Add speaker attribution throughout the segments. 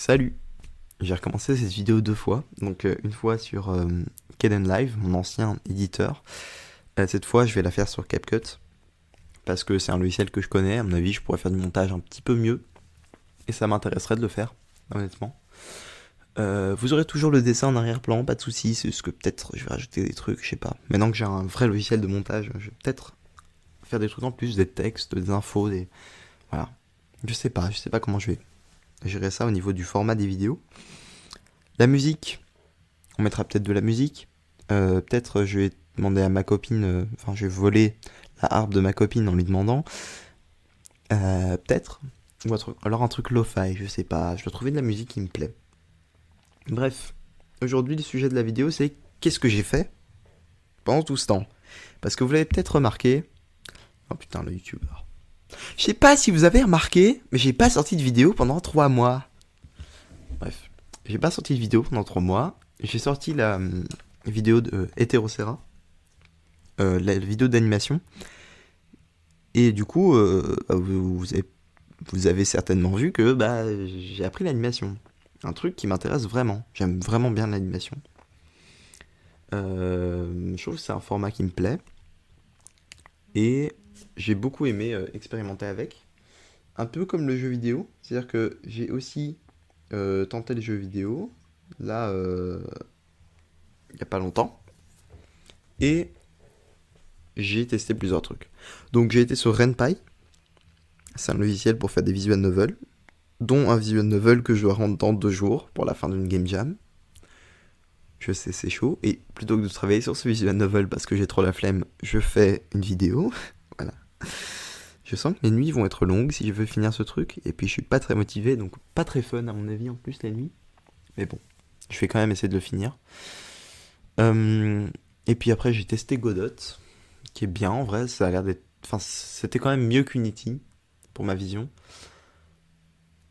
Speaker 1: Salut! J'ai recommencé cette vidéo deux fois, donc une fois sur Kdenlive, mon ancien éditeur. Cette fois, je vais la faire sur CapCut, parce que c'est un logiciel que je connais, à mon avis, je pourrais faire du montage un petit peu mieux, et ça m'intéresserait de le faire, honnêtement. Vous aurez toujours le dessin en arrière-plan, pas de soucis, c'est juste que peut-être je vais rajouter des trucs, je sais pas. Maintenant que j'ai un vrai logiciel de montage, je vais peut-être faire des trucs en plus, des textes, des infos, des... Voilà. Je sais pas comment je vais gérer ça au niveau du format des vidéos. La musique, on mettra peut-être de la musique. Peut-être je vais demander à ma copine, enfin je vais voler la harpe de ma copine en lui demandant. Peut-être. Ou alors un truc lo-fi, je sais pas. Je dois trouver de la musique qui me plaît. Bref, aujourd'hui le sujet de la vidéo c'est qu'est-ce que j'ai fait pendant tout ce temps. Parce que vous l'avez peut-être remarqué. Oh putain, le youtubeur. Je sais pas si vous avez remarqué, mais j'ai pas sorti de vidéo pendant 3 mois. Bref, j'ai pas sorti de vidéo pendant 3 mois. J'ai sorti la vidéo de Hétérocéra, la vidéo d'animation. Et du coup, vous avez certainement vu que j'ai appris l'animation. Un truc qui m'intéresse vraiment. J'aime vraiment bien l'animation. Je trouve que c'est un format qui me plaît. Et j'ai beaucoup aimé expérimenter avec. Un peu comme le jeu vidéo. C'est-à-dire que j'ai aussi tenté le jeu vidéo. Là, il n'y a pas longtemps. Et j'ai testé plusieurs trucs. Donc j'ai été sur Ren'Py. C'est un logiciel pour faire des visual novels, dont un visual novel que je dois rendre dans 2 jours pour la fin d'une game jam. Je sais, c'est chaud. Et plutôt que de travailler sur ce visual novel parce que j'ai trop la flemme, je fais une vidéo. Voilà. Je sens que les nuits vont être longues si je veux finir ce truc. Et puis je suis pas très motivé, donc pas très fun à mon avis en plus la nuit. Mais bon, je vais quand même essayer de le finir. Et puis après j'ai testé Godot, qui est bien en vrai. Ça a l'air d'être... Enfin, c'était quand même mieux qu'Unity pour ma vision.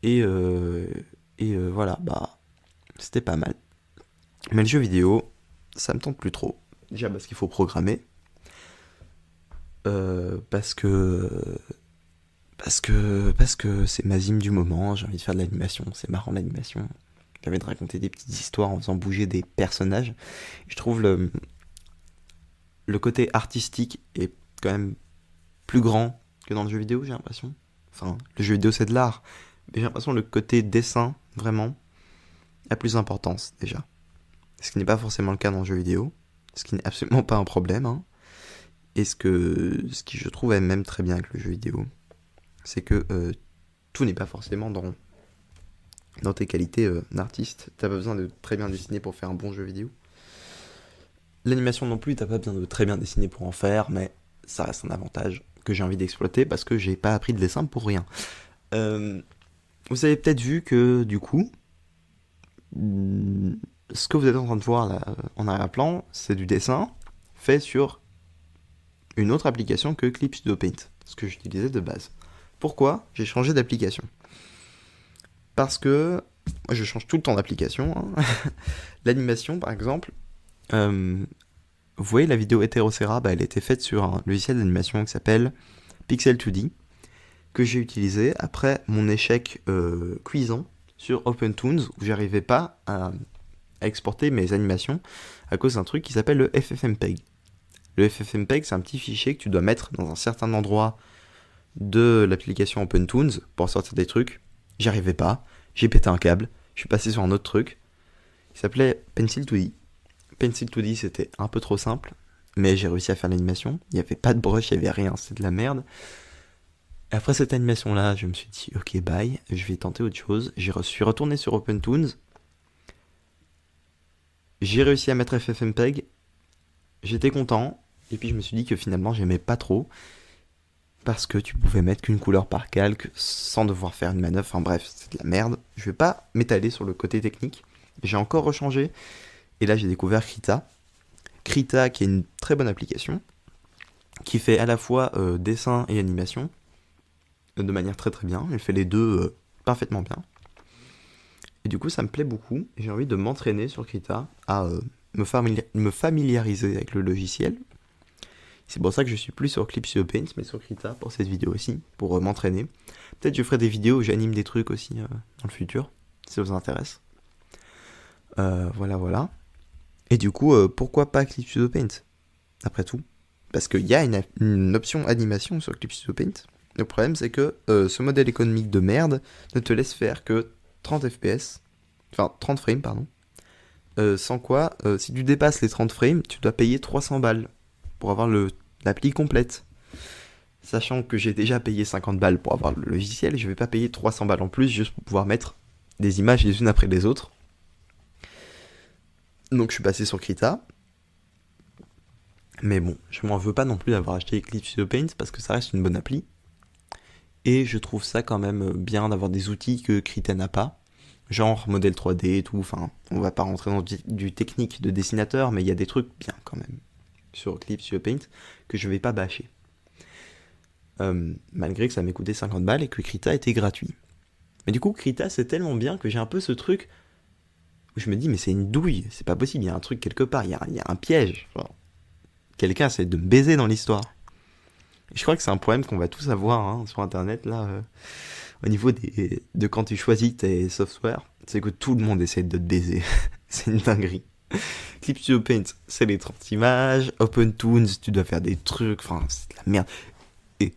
Speaker 1: Et, voilà, c'était pas mal. Mais le jeu vidéo, ça me tente plus trop. Déjà parce qu'il faut programmer. Parce que c'est ma zine du moment, j'ai envie de faire de l'animation, c'est marrant l'animation. J'ai envie de raconter des petites histoires en faisant bouger des personnages. Je trouve le côté artistique est quand même plus grand que dans le jeu vidéo, j'ai l'impression. Enfin, le jeu vidéo c'est de l'art. Mais j'ai l'impression que le côté dessin, vraiment, a plus d'importance déjà. Ce qui n'est pas forcément le cas dans le jeu vidéo. Ce qui n'est absolument pas un problème. Hein. Et ce qui je trouve est même très bien avec le jeu vidéo, c'est que tout n'est pas forcément dans tes qualités d'artiste. T'as pas besoin de très bien dessiner pour faire un bon jeu vidéo. L'animation non plus, t'as pas besoin de très bien dessiner pour en faire, mais ça reste un avantage que j'ai envie d'exploiter parce que j'ai pas appris de dessin pour rien. Vous avez peut-être vu que du coup, ce que vous êtes en train de voir là en arrière-plan, c'est du dessin fait sur une autre application que Clip Studio Paint, ce que j'utilisais de base. Pourquoi j'ai changé d'application? Parce que moi je change tout le temps d'application. Hein. L'animation par exemple, vous voyez la vidéo Hétérocéra, elle était faite sur un logiciel d'animation qui s'appelle Pixel 2D, que j'ai utilisé après mon échec cuisant sur OpenToons, où j'arrivais pas à exporter mes animations à cause d'un truc qui s'appelle le FFmpeg. Le FFmpeg, c'est un petit fichier que tu dois mettre dans un certain endroit de l'application OpenToons pour sortir des trucs. J'y arrivais pas, j'ai pété un câble, je suis passé sur un autre truc qui s'appelait Pencil 2D. Pencil 2D, c'était un peu trop simple, mais j'ai réussi à faire l'animation. Il n'y avait pas de brush, il n'y avait rien, c'était de la merde. Et après cette animation-là, je me suis dit, ok, bye, je vais tenter autre chose. Je suis retourné sur OpenToons. J'ai réussi à mettre FFmpeg. J'étais content. Et puis je me suis dit que finalement, j'aimais pas trop. Parce que tu pouvais mettre qu'une couleur par calque sans devoir faire une manœuvre. Enfin bref, c'est de la merde. Je vais pas m'étaler sur le côté technique. J'ai encore rechangé. Et là, j'ai découvert Krita. Krita, qui est une très bonne application. Qui fait à la fois dessin et animation. De manière très très bien. Elle fait les deux parfaitement bien. Et du coup, ça me plaît beaucoup. Et j'ai envie de m'entraîner sur Krita à me familiariser avec le logiciel. C'est pour ça que je suis plus sur Clip Studio Paint, mais sur Krita pour cette vidéo aussi, pour m'entraîner. Peut-être je ferai des vidéos où j'anime des trucs aussi dans le futur. si ça vous intéresse. Voilà. Et du coup, pourquoi pas Clip Studio Paint? Après tout, parce qu'il y a une option animation sur Clip Studio Paint. Le problème, c'est que ce modèle économique de merde ne te laisse faire que 30 FPS, enfin 30 frames, pardon. Sans quoi, si tu dépasses les 30 frames, tu dois payer 300 balles pour avoir l'appli complète. Sachant que j'ai déjà payé 50 balles pour avoir le logiciel, je vais pas payer 300 balles en plus juste pour pouvoir mettre des images les unes après les autres. Donc je suis passé sur Krita. Mais bon, je m'en veux pas non plus d'avoir acheté Clip Studio Paint parce que ça reste une bonne appli. Et je trouve ça quand même bien d'avoir des outils que Krita n'a pas. Genre modèle 3D et tout. Enfin, on va pas rentrer dans du technique de dessinateur, mais il y a des trucs bien quand même sur Clip Studio Paint que je vais pas bâcher. Malgré que ça m'ait coûté 50 balles et que Krita était gratuit. Mais du coup, Krita c'est tellement bien que j'ai un peu ce truc où je me dis, mais c'est une douille, c'est pas possible, il y a un truc quelque part, il y a un piège. Genre, quelqu'un essaie de me baiser dans l'histoire. Et je crois que c'est un problème qu'on va tous avoir sur internet là, au niveau de quand tu choisis tes softwares, c'est que tout le monde essaie de te baiser. C'est une dinguerie. Clip Studio Paint, c'est les 30 images. OpenToons, tu dois faire des trucs, enfin, c'est de la merde. Et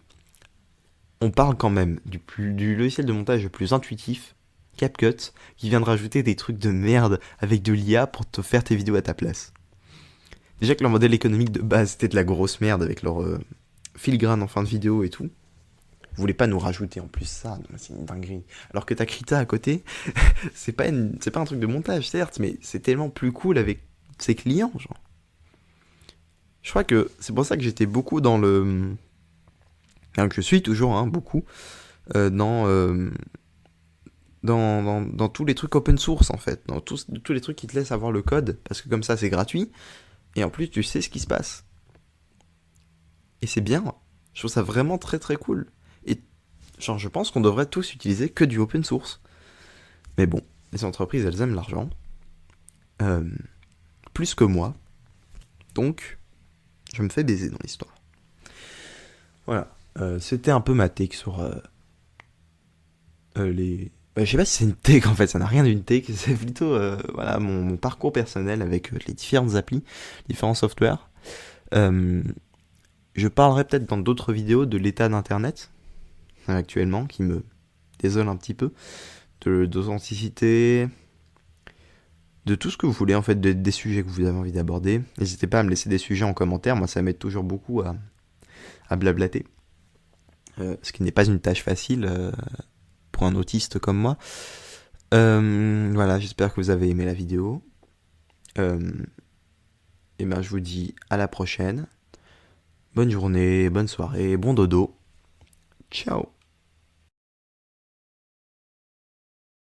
Speaker 1: on parle quand même du logiciel de montage le plus intuitif, CapCut, qui vient de rajouter des trucs de merde avec de l'IA pour te faire tes vidéos à ta place. Déjà que leur modèle économique de base c'était de la grosse merde avec leur filigrane en fin de vidéo et tout. Vous voulez pas nous rajouter en plus ça, non, c'est une dinguerie. Alors que t'as Krita à côté, c'est pas un truc de montage certes, mais c'est tellement plus cool avec ses clients, genre. Je crois que c'est pour ça que j'étais beaucoup dans le... Enfin, que je suis toujours, beaucoup, dans tous les trucs open source en fait, dans tous les trucs qui te laissent avoir le code, parce que comme ça c'est gratuit, et en plus tu sais ce qui se passe. Et c'est bien, je trouve ça vraiment très très cool. Et genre je pense qu'on devrait tous utiliser que du open source. Mais bon, les entreprises elles aiment l'argent, plus que moi, donc je me fais baiser dans l'histoire. Voilà, c'était un peu ma take sur les... je sais pas si c'est une take en fait, ça n'a rien d'une take, c'est plutôt voilà, mon parcours personnel avec les différentes applis, différents softwares. Je parlerai peut-être dans d'autres vidéos de l'état d'internet actuellement qui me désole un petit peu, d'authenticité, de tout ce que vous voulez en fait, des sujets que vous avez envie d'aborder. N'hésitez pas à me laisser des sujets en commentaire, moi ça m'aide toujours beaucoup à blablater, ce qui n'est pas une tâche facile pour un autiste comme moi. Voilà, j'espère que vous avez aimé la vidéo. Et ben je vous dis à la prochaine. Bonne journée, bonne soirée, bon dodo. Ciao.